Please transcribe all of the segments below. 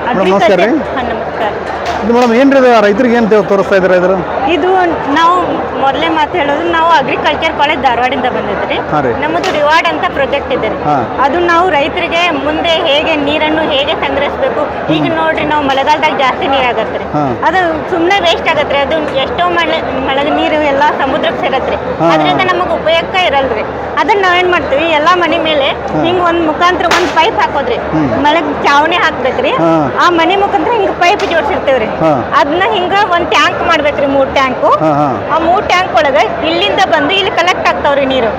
ನಮಸ್ಕಾರ ರೀ. ನಮಸ್ಕಾರ. ಇದು ಮೇಡಮ್ ಏನ್ರಿ ಇದು ರೈತರಿಗೆ ಏನು ತೋರಿಸ್ತಾ ಇದ್ದಾರೆ ಇದ್ರ? ಇದು ನಾವು ಮೊದಲೇ ಮಾತು ಹೇಳೋದು, ನಾವು ಅಗ್ರಿಕಲ್ಚರ್ ಕಾಲೇಜ್ ಧಾರವಾಡದಿಂದ ಬಂದಿದ್ರಿ. ನಮ್ಮದು ರಿವಾರ್ಡ್ ಅಂತ ಪ್ರಾಜೆಕ್ಟ್ ಇದೆ. ಅದು ನಾವು ರೈತರಿಗೆ ಮುಂದೆ ಹೇಗೆ ನೀರನ್ನು ಹೇಗೆ ಸಂಗ್ರಹಿಸಬೇಕು. ಈಗ ನೋಡ್ರಿ, ನಾವು ಮಳೆಗಾಲದಾಗ ಜಾಸ್ತಿ ನೀರು ಆಗತ್ರಿ, ಅದು ಸುಮ್ಮನೆ ವೇಸ್ಟ್ ಆಗತ್ರಿ. ಅದು ಎಷ್ಟೋ ಮಳೆ ನೀರು ಎಲ್ಲ ಸಮುದ್ರಕ್ಕೆ ಸೇರತ್ರಿ, ಅದರಿಂದ ನಮಗೆ ಉಪಯೋಗ ಇರಲ್ರಿ. ಅದನ್ನ ನಾವೇನ್ ಮಾಡ್ತೀವಿ, ಎಲ್ಲಾ ಮನೆ ಮೇಲೆ ಹಿಂಗ್ ಒಂದ್ ಮುಖಾಂತರ ಒಂದ್ ಪೈಪ್ ಹಾಕೋದ್ರಿ, ಮಳೆಗ್ ಚಾವಣಿ ಹಾಕ್ಬೇಕ್ರಿ. ಆ ಮನೆ ಮುಖಾಂತರ ಹಿಂಗ್ ಪೈಪ್ ಜೋಡಿಸಿರ್ತೇವ್ರಿ. ಅದನ್ನ ಹಿಂಗ ಒಂದ್ ಟ್ಯಾಂಕ್ ಮಾಡ್ಬೇಕ್ರಿ, 3 ಟ್ಯಾಂಕ್. ಆ 3 ಟ್ಯಾಂಕ್ ಒಳಗ ಇಲ್ಲಿಂದ ಬಂದು ಇಲ್ಲಿ ಕಲೆಕ್ಟ್ ಆಗ್ತಾವ್ರಿ ನೀರು.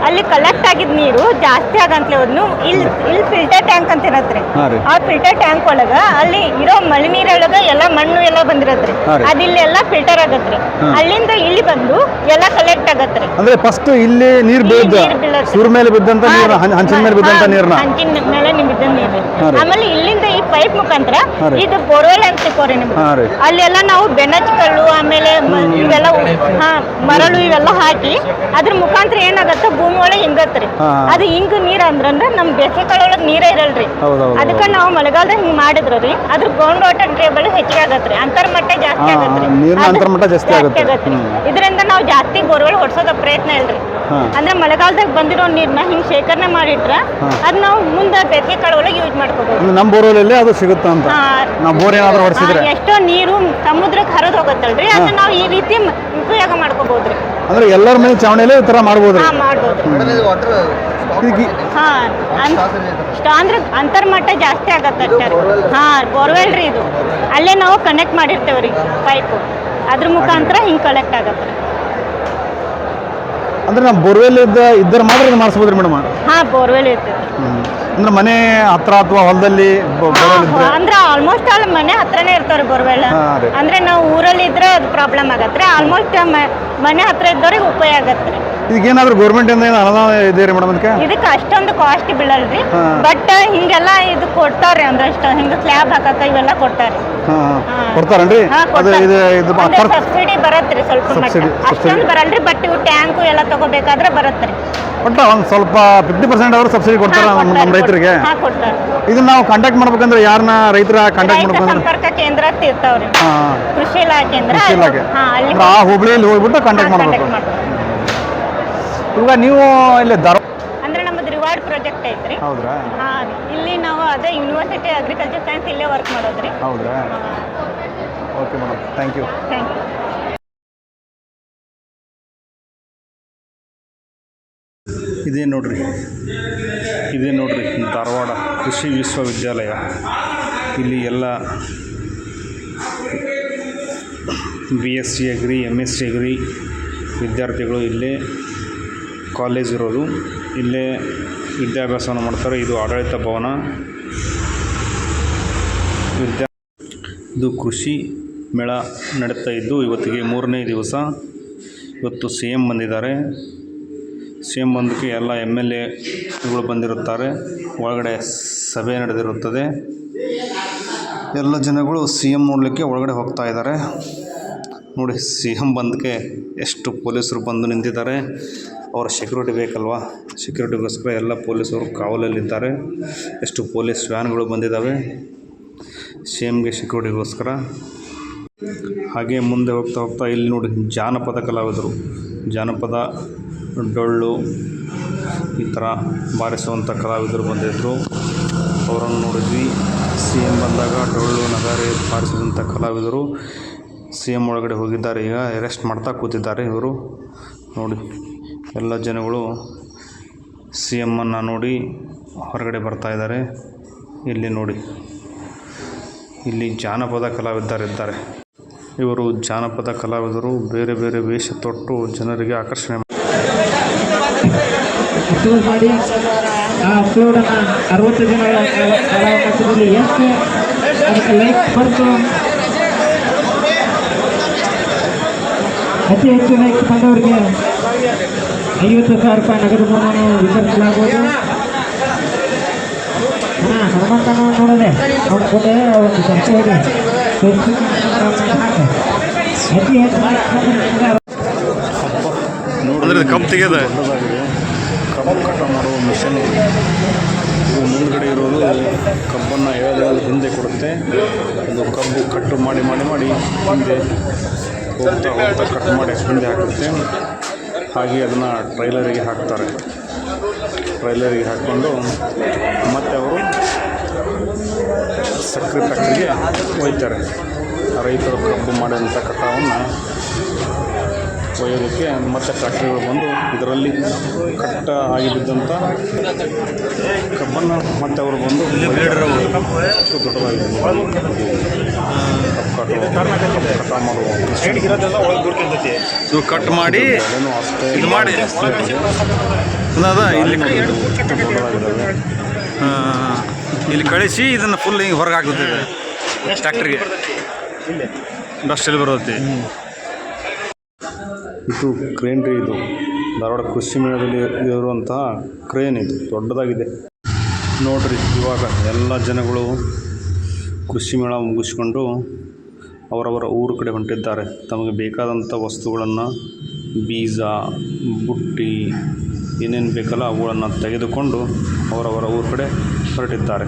ಅಲ್ಲಿ ಕಲೆಕ್ಟ್ ಆಗಿದ್ ನೀರು ಜಾಸ್ತಿ ಆಗಂತ್ಲೆ ಹೋದ್ನು ಇಲ್ಲಿ ಫಿಲ್ಟರ್ ಟ್ಯಾಂಕ್ ಅಂತ ಇರತ್ರಿ. ಆ ಫಿಲ್ಟರ್ ಟ್ಯಾಂಕ್ ಒಳಗ ಅಲ್ಲಿ ಇರೋ ಮಳೆ ನೀರೊಳಗ ಎಲ್ಲಾ ಮಣ್ಣು ಎಲ್ಲ ಬಂದಿರತ್ರಿ, ಅದಿಲ್ಲಿ ಎಲ್ಲಾ ಫಿಲ್ಟರ್ ಆಗತ್ರಿ. ಅಲ್ಲಿಂದ ಇಲ್ಲಿ ಬಂದು ಎಲ್ಲಾ ಕಲೆಕ್ಟ್ ಆಗತ್ರಿ. ಅಂದ್ರೆ ಫಸ್ಟ್ ಇಲ್ಲಿ ನೀರ್ ಸೂರ್ ಮೇಲೆ ಬಿದ್ದಂತ ನೀರು, ಹಂಚಿನ ಮೇಲೆ ಬಿದ್ದಂತ ನೀರ್ನ, ಹಂಚಿನ ಮೇಲೆ ಬಿದ್ದ ನೀರು. ಆಮೇಲೆ ಇಲ್ಲಿಂದ ಈ ಪೈಪ್ ಮುಖಾಂತರ ಇದು ಬೋರ್ವೆಲ್ ಅಂತ ಸಿಕ್ಕೋರಿ ನಿಮ್ಗೆ. ಅಲ್ಲೆಲ್ಲ ನಾವು ಬೆನಚ್ ಕಲ್ಲು, ಆಮೇಲೆ ಇವೆಲ್ಲ ಮರಳು ಇವೆಲ್ಲ ಹಾಕಿ ಅದ್ರ ಮುಖಾಂತರ ಏನಾಗತ್ತ ಭೂಮಿ ಒಳಗೆ ಹಿಂಗತ್ರಿ. ಅದು ಹಿಂಗ್ ನೀರ್ ಅಂದ್ರ ನಮ್ ಬೇಸಿಗೆ ಕಾಲ ಒಳಗ್ ನೀರೇ ಇರಲ್ರಿ. ಅದಕ್ಕ ನಾವು ಮಳೆಗಾಲದಾಗ ಹಿಂಗ್ ಮಾಡಿದ್ರಿ, ಅದ್ರ ಗ್ರೌಂಡ್ ವಾಟರ್ ಟೇಬಲ್ ಹೆಚ್ಚಿಗೆ ಆಗತ್ರಿ, ಅಂತರ್ಮಟ್ಟ ಜಾಸ್ತಿ ಆಗತ್ರಿ. ಇದರಿಂದ ನಾವು ಜಾಸ್ತಿ ಬೋರ್ವೆಲ್ ಹೊಡ್ಸೋದ ಪ್ರಯತ್ನ ಇಲ್ರಿ. ಅಂದ್ರೆ ಮಳೆಗಾಲದಾಗ ಬಂದಿರೋ ನೀರ್ನ ಹಿಂಗ್ ಶೇಖರಣೆ ಮಾಡಿಟ್ರ ಅದ್ ನಾವು ಮುಂದೆ ಬೇಸಿಗೆ ಕಾಲ ಒಳಗೆ ಯೂಸ್ ಮಾಡ್ಕೋಬಹುದು. ನಮ್ ಬೋರ್ವೆಲ್ ಅದು ಸಿಗುತ್ತಾ ಅಂತ ಎಷ್ಟೋ ನೀರು ಸಮುದ್ರಕ್ಕೆ ಹರಿದು ಹೋಗತ್ತಲ್ರಿ, ಅದನ್ನ ನಾವು ಈ ರೀತಿ ಉಪಯೋಗ ಮಾಡ್ಕೋಬಹುದ್ರಿ. ಅಂದ್ರೆ ಎಲ್ಲರ ಮನೆ ಚಾವಣಿಯಲ್ಲೇ ಈ ತರ ಮಾಡ್ಬೋದು. ಅಂದ್ರೆ ಅಂತರ್ಮಟ್ಟ ಜಾಸ್ತಿ ಆಗತ್ತೆ. ಬೋರ್ವೆಲ್ ರೀ ಇದು, ಅಲ್ಲೇ ನಾವು ಕನೆಕ್ಟ್ ಮಾಡಿರ್ತೇವ್ರಿ ಪೈಪ್, ಅದ್ರ ಮುಖಾಂತರ ಹಿಂಗ್ ಕಲೆಕ್ಟ್ ಆಗತ್ತೆ. ಅಂದ್ರೆ ನಾವು ಬೋರ್ವೆಲ್ ಇದ್ದರ ಮಾತ್ರ ಮಾಡಿಸ್ಬೋದ್ರಿ ಮೇಡಮ್? ಬೋರ್ವೆಲ್ ಇರ್ತದೆ. ಅಂದ್ರೆ ಮನೆ ಹತ್ರ ಅಥವಾ ಹೊಲದಲ್ಲಿ ಅಂದ್ರೆ ಆಲ್ಮೋಸ್ಟ್ ಆಲ್ ಮನೆ ಹತ್ರನೇ ಇರ್ತಾವ್ರಿ ಬೋರ್ವೆಲ್. ಅಂದ್ರೆ ನಾವು ಊರಲ್ಲಿ ಇದ್ರೆ ಅದು ಪ್ರಾಬ್ಲಮ್ ಆಗತ್ರಿ. ಆಲ್ಮೋಸ್ಟ್ ಮನೆ ಹತ್ರ ಇದ್ದವ್ರಿಗೆ ಉಪಯೋಗ ಆಗತ್ರಿ. ಇದಕ್ಕೇನಾದ್ರೂ ಗೌರ್ಮೆಂಟ್ ಇಂದ ಅನುದಾನ ಇದೆ ರೀ ಮೇಡಮ್? ಇದಕ್ಕೆ ಅಷ್ಟೊಂದು ಕಾಸ್ಟ್ ಬೀಳಲ್ರಿ, ಬಟ್ ಹಿಂಗೆಲ್ಲ ಇದು ಕೊಡ್ತಾರ್ರಿ. ಅಂದ್ರೆ ಅಷ್ಟ ಹಿಂಗ ಸ್ಲ್ಯಾಬ್ ಹಾಕತ್ತ ಇವೆಲ್ಲ ಕೊಡ್ತಾರ್ರಿ. ಕೊಡ್ತಾರನ್ರಿ? ಸಬ್ಸಿಡಿ ಬರತ್ರಿ ಸ್ವಲ್ಪ ಮಟ್ಟ, ಅಷ್ಟೊಂದು ಬರಲ್ರಿ. ಬಟ್ ಇವು ಟ್ಯಾಂಕು ಎಲ್ಲ ತಗೋಬೇಕಾದ್ರೆ ಬರತ್ರಿ. ಒಟ್ಟ ಒಂದ್ ಸ್ವಲ್ಪ 50% ಅವರು ಸಬ್ಸಿಡಿ ಕೊಡ್ತಾರ ನಮ್ಮ ರೈತರಿಗೆ. ಇದನ್ನ ನಾವು ಕಾಂಟ್ಯಾಕ್ಟ್ ಮಾಡ್ಬೇಕಂದ್ರೆ ಯಾರನ್ನ ರೈತರ ಕಾಂಟ್ಯಾಕ್ಟ್ ಮಾಡ್ಬೇಕಂದ್ರೆ ಸಂಪರ್ಕ ಕೇಂದ್ರ ಇರ್ತಾವ್ರಿ, ಕೃಷಿ ಇಲಾಖೆ ಕೇಂದ್ರ. ಆ ಹುಬ್ಳಿಯಲ್ಲಿ ಹೋಗ್ಬಿಟ್ಟು ಕಾಂಟ್ಯಾಕ್ಟ್ ಮಾಡ್ಬೇಕು. ಇವಾಗ ನೀವು ಇಲ್ಲಿ ಅಂದ್ರೆ ನಮ್ಮದು ರಿವಾರ್ಡ್ ಪ್ರಾಜೆಕ್ಟ್ ಐತ್ರಿ. ಹೌದ್ರಾ? ಇಲ್ಲಿ ನಾವು ಅದೇ ಯೂನಿವರ್ಸಿಟಿ ಅಗ್ರಿಕಲ್ಚರ್ ಸೈನ್ಸ್ ಇಲ್ಲೇ ವರ್ಕ್ ಮಾಡೋದ್ರಿ. ಹೌದ್ರಾ? Okay madam, thank you. ಇದೇ ನೋಡ್ರಿ ಧಾರವಾಡ ಕೃಷಿ ವಿಶ್ವವಿದ್ಯಾಲಯ. ಇಲ್ಲಿ ಎಲ್ಲ BSc ಅಗ್ರಿ, MSc ಅಗ್ರಿ ವಿದ್ಯಾರ್ಥಿಗಳು ಇಲ್ಲೇ ಕಾಲೇಜ್ ಇರೋದು, ಇಲ್ಲೇ ವಿದ್ಯಾಭ್ಯಾಸವನ್ನು ಮಾಡ್ತಾರೆ. ಇದು ಆಡಳಿತ ಭವನ. ಇದು ಕೃಷಿ ಮೇಳ ನಡೀತಾ ಇದ್ದು ಇವತ್ತಿಗೆ 3ನೇ ದಿವಸ. ಇವತ್ತು CM ಬಂದಿದ್ದಾರೆ. CM ಬಂದಕ್ಕೆ ಎಲ್ಲ MLAಗಳು ಬಂದಿರುತ್ತಾರೆ. ಒಳಗಡೆ ಸಭೆ ನಡೆದಿರುತ್ತದೆ. ಎಲ್ಲ ಜನಗಳು CM ನೋಡಲಿಕ್ಕೆ ಒಳಗಡೆ ಹೋಗ್ತಾ ಇದ್ದಾರೆ. ನೋಡಿ, CM ಬಂದಕ್ಕೆ ಎಷ್ಟು ಪೊಲೀಸರು ಬಂದು ನಿಂತಿದ್ದಾರೆ. ಅವರ ಸೆಕ್ಯೂರಿಟಿ ಬೇಕಲ್ವಾ, ಸೆಕ್ಯೂರಿಟಿಗೋಸ್ಕರ ಎಲ್ಲ ಪೊಲೀಸರು ಕಾವಲಲ್ಲಿದ್ದಾರೆ. ಎಷ್ಟು ಪೊಲೀಸ್ ವ್ಯಾನ್ಗಳು ಬಂದಿದ್ದಾವೆ CMಗೆ ಸೆಕ್ಯೂರಿಟಿಗೋಸ್ಕರ. ಹಾಗೆ ಮುಂದೆ ಹೋಗ್ತಾ ಇಲ್ಲಿ ನೋಡಿ, ಜಾನಪದ ಕಲಾವಿದರು, ಜಾನಪದ ಡೊಳ್ಳು ಈ ಥರ ಬಾರಿಸುವಂಥ ಕಲಾವಿದರು ಬಂದಿದ್ದರು. ಅವರನ್ನು ನೋಡಿದ್ವಿ. CM ಬಂದಾಗ ಡೊಳ್ಳು ನಗಾರಿ ಬಾರಿಸಿದಂಥ ಕಲಾವಿದರು CM ಒಳಗಡೆ ಹೋಗಿದ್ದಾರೆ. ಈಗ ರೆಸ್ಟ್ ಮಾಡ್ತಾ ಕೂತಿದ್ದಾರೆ ಇವರು. ನೋಡಿ, ಎಲ್ಲ ಜನಗಳು CMನ್ನು ನೋಡಿ ಹೊರಗಡೆ ಬರ್ತಾ ಇದ್ದಾರೆ. ಇಲ್ಲಿ ನೋಡಿ, ಇಲ್ಲಿ ಜಾನಪದ ಕಲಾವಿದರಿದ್ದಾರೆ. ಇವರು ಜಾನಪದ ಕಲಾವಿದರು ಬೇರೆ ಬೇರೆ ವೇಷ ತೊಟ್ಟು ಜನರಿಗೆ ಆಕರ್ಷಣೆ ಮಾಡಿ ಆ ಅಪ್ಲೋಡನ್ನು 60 ದಿನಗಳ ಕಾಲಾವಕಾಶದಲ್ಲಿ ಎಷ್ಟು ಅದಕ್ಕೆ ಲೈಕ್ ಬಂತು, ಅತಿ ಹೆಚ್ಚು ಲೈಕ್ ಬಂದವರಿಗೆ 50,000 ರೂಪಾಯಿ ನಗದು ಬಹುಮಾನ ವಿತರಿಸಲಾಗುವುದು. ಹನುಮಂತನ ನೋಡದೆ ನೋಡ್ಕೊಂಡೆ ಒಂದು ಸಂಸ್ಥೆಗೆ ಅತಿ ಹೆಚ್ಚು ನೋಡಿದ್ರೆ ಕಬ್ಬು ತೆಗೆದ ಕಬ್ಬು ಕಟ ಮಾಡುವ ಮಿಷನ್ ಮುಂದ್ಗಡೆ ಇರೋದು ಕಬ್ಬನ್ನು ಎಳೆದು ಹಿಂದೆ ಕೊಡುತ್ತೆ. ಅದು ಕಬ್ಬು ಕಟ್ಟು ಮಾಡಿ ಹಿಂದೆ ಹೋಗ್ತಾ ಕಟ್ ಮಾಡಿ ಹಿಂದೆ ಹಾಕುತ್ತೆ. ಹಾಗೆ ಅದನ್ನು ಟ್ರೈಲರಿಗೆ ಹಾಕ್ತಾರೆ. ಟ್ರೈಲರಿಗೆ ಹಾಕ್ಕೊಂಡು ಮತ್ತೆ ಅವರು ಸಕ್ಕರೆ ಫ್ಯಾಕ್ಟ್ರಿಗೆ ಒಯ್ತಾರೆ. ರೈತರು ಕಬ್ಬು ಮಾಡಿದಂಥ ಕಟಾವನ್ನು ಒಯ್ಯೋದಕ್ಕೆ ಮತ್ತೆ ಫ್ಯಾಕ್ಟ್ರಿಗಳು ಬಂದು ಇದರಲ್ಲಿ ಕಟ್ಟ ಆಗಿ ಬಿದ್ದಂಥ ಕಬ್ಬನ್ನು ಮತ್ತೆ ಅವರು ಬಂದು ದೊಡ್ಡದಾಗಿದೆ ಕಟ ಮಾಡುವ ಕಟ್ ಮಾಡಿ ಇದು ಮಾಡಿ ದೊಡ್ಡದಾಗಿದ್ದಾವೆ. ಇಲ್ಲಿ ಕಳಿಸಿ ಇದನ್ನು ಫುಲ್ ಹಿಂಗೆ ಹೊರಗೆ ಹಾಕುತ್ತಿದೆ ಟ್ಯಾಕ್ಟ್ರಿಗೆ ಡಸ್ಟಲ್ಲಿ ಬರುತ್ತೆ. ಇದು ಕ್ರೇನ್ ರೀ. ಇದು ಧಾರವಾಡ ಕೃಷಿ ಮೇಳದಲ್ಲಿ ಇರುವಂತಹ ಕ್ರೇನ್. ಇದು ದೊಡ್ಡದಾಗಿದೆ ನೋಡ್ರಿ. ಇವಾಗ ಎಲ್ಲ ಜನಗಳು ಕೃಷಿ ಮೇಳ ಮುಗಿಸ್ಕೊಂಡು ಅವರವರ ಊರ ಕಡೆ ಹೊಂಟಿದ್ದಾರೆ. ತಮಗೆ ಬೇಕಾದಂಥ ವಸ್ತುಗಳನ್ನು ಬೀಜ, ಬುಟ್ಟಿ, ಏನೇನು ಬೇಕಲ್ಲ ಅವುಗಳನ್ನು ತೆಗೆದುಕೊಂಡು ಅವರವರ ಊರ ಕಡೆ ಹೊರಟಿದ್ದಾರೆ.